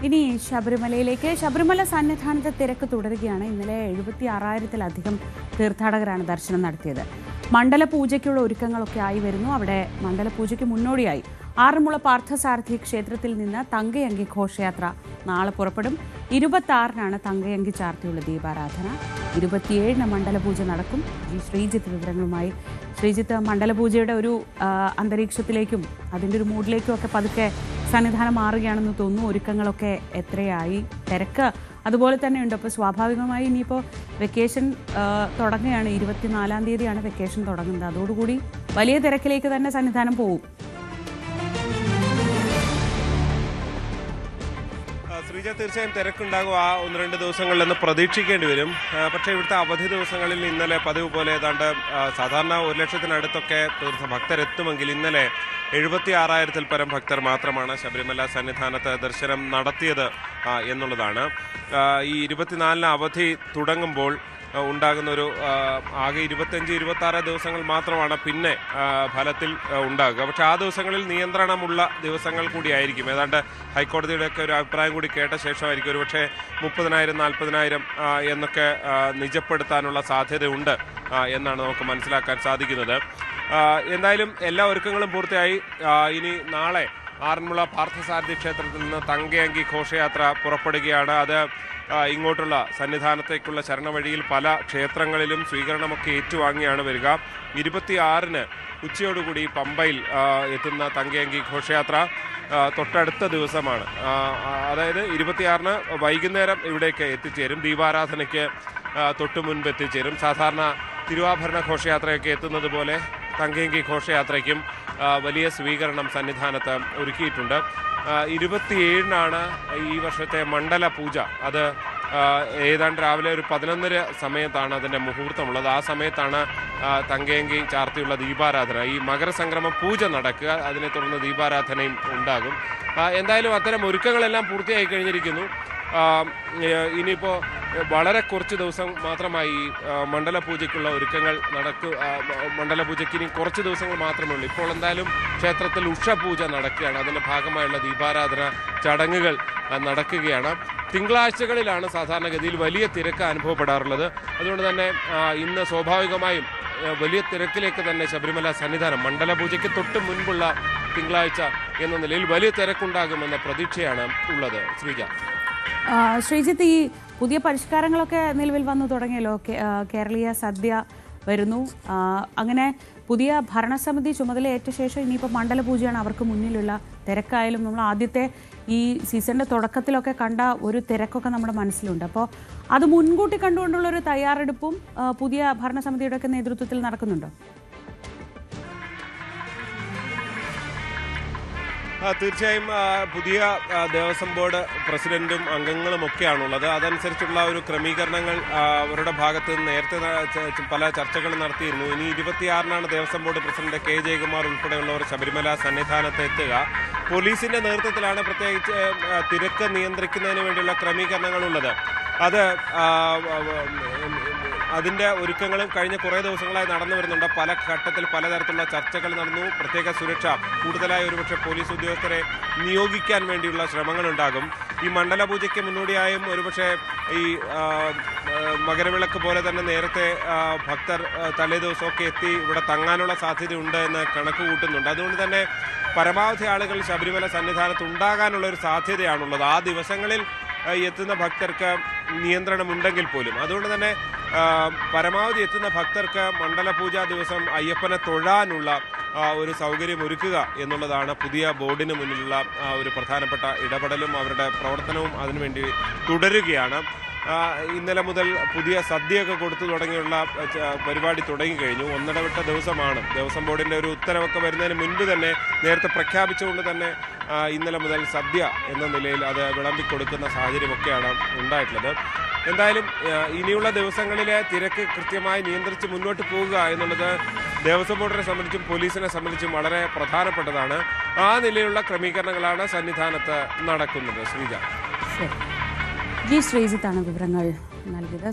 ഇനി ശബരിമലയിലേക്ക്. ശബരിമല സന്നിധാനത്തെ തിരക്ക് തുടരുകയാണ്. ഇന്നലെ 76,000-ത്തിലധികം തീർത്ഥാടകരാണ് ദർശനം നടത്തിയത്. മണ്ഡലപൂജയ്ക്കുള്ള ഒരുക്കങ്ങളൊക്കെ ആയി വരുന്നു. അവിടെ മണ്ഡലപൂജയ്ക്ക് മുന്നോടിയായി ആറന്മുള പാർത്ഥസാരഥി ക്ഷേത്രത്തിൽ നിന്ന് തങ്കയങ്കി ഘോഷയാത്ര നാളെ പുറപ്പെടും. 26-നാണ് തങ്കയങ്കി ചാർത്തിയുള്ള ദീപാരാധന. 27-ന് മണ്ഡലപൂജ നടക്കും. ശ്രീജിത്ത് വിവരങ്ങളുമായി. ശ്രീജിത്ത്, മണ്ഡലപൂജയുടെ ഒരു അന്തരീക്ഷത്തിലേക്കും അതിൻ്റെ ഒരു മൂഡിലേക്കും ഒക്കെ പതുക്കെ സന്നിധാനം മാറുകയാണെന്ന് തോന്നുന്നു. ഒരുക്കങ്ങളൊക്കെ എത്രയായി? തിരക്ക് അതുപോലെ തന്നെ ഉണ്ട്. അപ്പോൾ സ്വാഭാവികമായി ഇനിയിപ്പോൾ വെക്കേഷൻ തുടങ്ങുകയാണ്. 24-ാം തീയതിയാണ് വെക്കേഷൻ തുടങ്ങുന്നത്. അതോടുകൂടി വലിയ തിരക്കിലേക്ക് തന്നെ സന്നിധാനം പോകും. ശ്രീജ, തീർച്ചയായും തിരക്കുണ്ടാകും. ആ 1-2 ദിവസങ്ങളിലെന്ന് പ്രതീക്ഷിക്കേണ്ടി വരും. പക്ഷേ ഇവിടുത്തെ അവധി ദിവസങ്ങളിൽ ഇന്നലെ പതിവ് പോലെ ഏതാണ്ട് സാധാരണ 1,00,000-ത്തിനടുത്തൊക്കെ ഭക്തരെത്തുമെങ്കിൽ ഇന്നലെ 76,000-ത്തിൽ പരം ഭക്തർ മാത്രമാണ് ശബരിമല സന്നിധാനത്ത് ദർശനം നടത്തിയത് എന്നുള്ളതാണ്. ഈ 24-ന് അവധി തുടങ്ങുമ്പോൾ ഉണ്ടാകുന്ന ഒരു ആകെ 25-26 ദിവസങ്ങൾ മാത്രമാണ് പിന്നെ ഫലത്തിൽ ഉണ്ടാകുക. പക്ഷേ ആ ദിവസങ്ങളിൽ നിയന്ത്രണമുള്ള ദിവസങ്ങൾ കൂടിയായിരിക്കും. ഏതാണ്ട് ഹൈക്കോടതിയുടെയൊക്കെ ഒരു അഭിപ്രായം കൂടി കേട്ട ശേഷമായിരിക്കും ഒരു പക്ഷേ 30,000, 40,000 എന്നൊക്കെ നിജപ്പെടുത്താനുള്ള സാധ്യതയുണ്ട് എന്നാണ് നമുക്ക് മനസ്സിലാക്കാൻ സാധിക്കുന്നത്. എന്തായാലും എല്ലാ ഒരുക്കങ്ങളും പൂർത്തിയായി. ഇനി നാളെ ആറന്മുള പാർത്ഥസാരഥി ക്ഷേത്രത്തിൽ നിന്ന് തങ്കയങ്കി ഘോഷയാത്ര പുറപ്പെടുകയാണ്. അത് ഇങ്ങോട്ടുള്ള സന്നിധാനത്തേക്കുള്ള ശരണവഴിയിൽ പല ക്ഷേത്രങ്ങളിലും സ്വീകരണമൊക്കെ ഏറ്റുവാങ്ങിയാണ് വരിക. 26-ന് ഉച്ചയോടുകൂടി പമ്പയിൽ എത്തുന്ന തങ്കയങ്കി ഘോഷയാത്ര തൊട്ടടുത്ത ദിവസമാണ്. അതായത് 26-ന് വൈകുന്നേരം ഇവിടേക്ക് എത്തിച്ചേരും. ദീപാരാധനയ്ക്ക് തൊട്ടു മുൻപ് എത്തിച്ചേരും. സാധാരണ തിരുവാഭരണ ഘോഷയാത്രയൊക്കെ എത്തുന്നത് പോലെ തങ്കയങ്കി ഘോഷയാത്രയ്ക്കും വലിയ സ്വീകരണം സന്നിധാനത്ത് ഒരുക്കിയിട്ടുണ്ട്. 27-നാണ് ഈ വർഷത്തെ മണ്ഡല പൂജ. അത് ഏതാണ്ട് രാവിലെ ഒരു 11:30 സമയത്താണ് അതിൻ്റെ മുഹൂർത്തമുള്ളത്. ആ സമയത്താണ് തങ്കയങ്കി ചാർത്തിയുള്ള ദീപാരാധന, ഈ മകരസംക്രമ പൂജ നടക്കുക. അതിനെ തുടർന്ന് ദീപാരാധനയും ഉണ്ടാകും. എന്തായാലും അത്തരം ഒരുക്കങ്ങളെല്ലാം പൂർത്തിയായി കഴിഞ്ഞിരിക്കുന്നു. ഇനിയിപ്പോൾ വളരെ കുറച്ച് ദിവസം മാത്രമായി മണ്ഡലപൂജയ്ക്കുള്ള ഒരുക്കങ്ങൾ മണ്ഡലപൂജയ്ക്ക് ഇനി കുറച്ച് ദിവസങ്ങൾ മാത്രമേ ഉള്ളൂ. ഇപ്പോൾ എന്തായാലും ക്ഷേത്രത്തിൽ ഉഷപൂജ നടക്കുകയാണ്. അതിൻ്റെ ഭാഗമായുള്ള ദീപാരാധന ചടങ്ങുകൾ നടക്കുകയാണ്. തിങ്കളാഴ്ചകളിലാണ് സാധാരണഗതിയിൽ വലിയ തിരക്ക് അനുഭവപ്പെടാറുള്ളത്. അതുകൊണ്ട് തന്നെ ഇന്ന് സ്വാഭാവികമായും വലിയ തിരക്കിലേക്ക് തന്നെ ശബരിമല സന്നിധാനം മണ്ഡലപൂജയ്ക്ക് തൊട്ട് മുൻപുള്ള തിങ്കളാഴ്ച എന്ന നിലയിൽ വലിയ തിരക്കുണ്ടാകുമെന്ന പ്രതീക്ഷയാണ് ഉള്ളത്. ശ്രീജിത്ത്, ഈ പുതിയ പരിഷ്കാരങ്ങളൊക്കെ നിലവിൽ വന്നു തുടങ്ങിയല്ലോ. കേരളീയ സദ്യ വരുന്നു. അങ്ങനെ പുതിയ ഭരണസമിതി ചുമതലയേറ്റ ശേഷം ഇനിയിപ്പോൾ മണ്ഡലപൂജയാണ് അവർക്ക് മുന്നിലുള്ള തിരക്കായാലും. നമ്മൾ ആദ്യത്തെ ഈ സീസണിൻ്റെ തുടക്കത്തിലൊക്കെ കണ്ട ഒരു തിരക്കൊക്കെ നമ്മുടെ മനസ്സിലുണ്ട്. അപ്പോൾ അത് മുൻകൂട്ടി കണ്ടുകൊണ്ടുള്ളൊരു തയ്യാറെടുപ്പും പുതിയ ഭരണസമിതിയുടെ ഒക്കെ നേതൃത്വത്തിൽ നടക്കുന്നുണ്ടോ? തീർച്ചയായും പുതിയ ദേവസ്വം ബോർഡ് പ്രസിഡന്റും അംഗങ്ങളും ഒക്കെയാണുള്ളത്. അതനുസരിച്ചുള്ള ഒരു ക്രമീകരണങ്ങൾ അവരുടെ ഭാഗത്ത് നിന്ന് നേരത്തെ പല ചർച്ചകൾ നടത്തിയിരുന്നു. ഇനി 26-നാണ് Devaswom board president K Jayakumar ഉൾപ്പെടെയുള്ളവർ ശബരിമല സന്നിധാനത്ത് എത്തുക. പോലീസിന്റെ നേതൃത്വത്തിലാണ് പ്രത്യേകിച്ച് തിരക്ക് നിയന്ത്രിക്കുന്നതിന് വേണ്ടിയുള്ള ക്രമീകരണങ്ങളുള്ളത്. അതിൻ്റെ ഒരുക്കങ്ങളും കഴിഞ്ഞ കുറേ ദിവസങ്ങളായി നടന്നു വരുന്നുണ്ട്. പല ഘട്ടത്തിൽ പലതരത്തിലുള്ള ചർച്ചകൾ നടന്നു. പ്രത്യേക സുരക്ഷ, കൂടുതലായി ഒരുപക്ഷെ പോലീസ് ഉദ്യോഗസ്ഥരെ നിയോഗിക്കാൻ വേണ്ടിയുള്ള ശ്രമങ്ങളുണ്ടാകും. ഈ മണ്ഡലപൂജയ്ക്ക് മുന്നോടിയായും ഒരുപക്ഷെ ഈ മകരവിളക്ക് പോലെ തന്നെ നേരത്തെ ഭക്തർ തലേ ദിവസമൊക്കെ എത്തി ഇവിടെ തങ്ങാനുള്ള സാധ്യതയുണ്ട് എന്ന് കണക്ക് കൂട്ടുന്നുണ്ട്. അതുകൊണ്ട് തന്നെ പരമാവധി ആളുകൾ ശബരിമല സന്നിധാനത്ത് ഉണ്ടാകാനുള്ള ഒരു സാധ്യതയാണുള്ളത്. ആ ദിവസങ്ങളിൽ എത്തുന്ന ഭക്തർക്ക് നിയന്ത്രണമുണ്ടെങ്കിൽ പോലും. അതുകൊണ്ട് തന്നെ പരമാവധി എത്തുന്ന ഭക്തർക്ക് മണ്ഡലപൂജാ ദിവസം അയ്യപ്പനെ തൊഴാനുള്ള ഒരു സൗകര്യം ഒരുക്കുക എന്നുള്ളതാണ് പുതിയ ബോർഡിന് മുന്നിലുള്ള ഒരു പ്രധാനപ്പെട്ട ഇടപെടലും അവരുടെ പ്രവർത്തനവും അതിനുവേണ്ടി തുടരുകയാണ്. ഇന്നലെ മുതൽ പുതിയ സദ്യയൊക്കെ കൊടുത്തു തുടങ്ങിയുള്ള പരിപാടി തുടങ്ങിക്കഴിഞ്ഞു. ഒന്നിടവിട്ട ദിവസമാണ്. ദേവസ്വം ബോർഡിൻ്റെ ഒരു ഉത്തരവൊക്കെ വരുന്നതിന് മുൻപ് തന്നെ നേരത്തെ പ്രഖ്യാപിച്ചുകൊണ്ട് തന്നെ ഇന്നലെ മുതൽ സദ്യ എന്ന നിലയിൽ അത് വിളമ്പിക്കൊടുക്കുന്ന സാഹചര്യമൊക്കെയാണ് ഉണ്ടായിട്ടുള്ളത്. എന്തായാലും ഇനിയുള്ള ദിവസങ്ങളിലെ തിരക്ക് കൃത്യമായി നിയന്ത്രിച്ച് മുന്നോട്ട് പോകുക എന്നുള്ളത് ദേവസ്വം ബോർഡിനെ സംബന്ധിച്ചും പോലീസിനെ സംബന്ധിച്ചും വളരെ പ്രധാനപ്പെട്ടതാണ്. ആ നിലയിലുള്ള ക്രമീകരണങ്ങളാണ് സന്നിധാനത്ത് നടക്കുന്നത്. ശ്രീജിത്താണ് വിവരങ്ങൾ നൽകിയത്.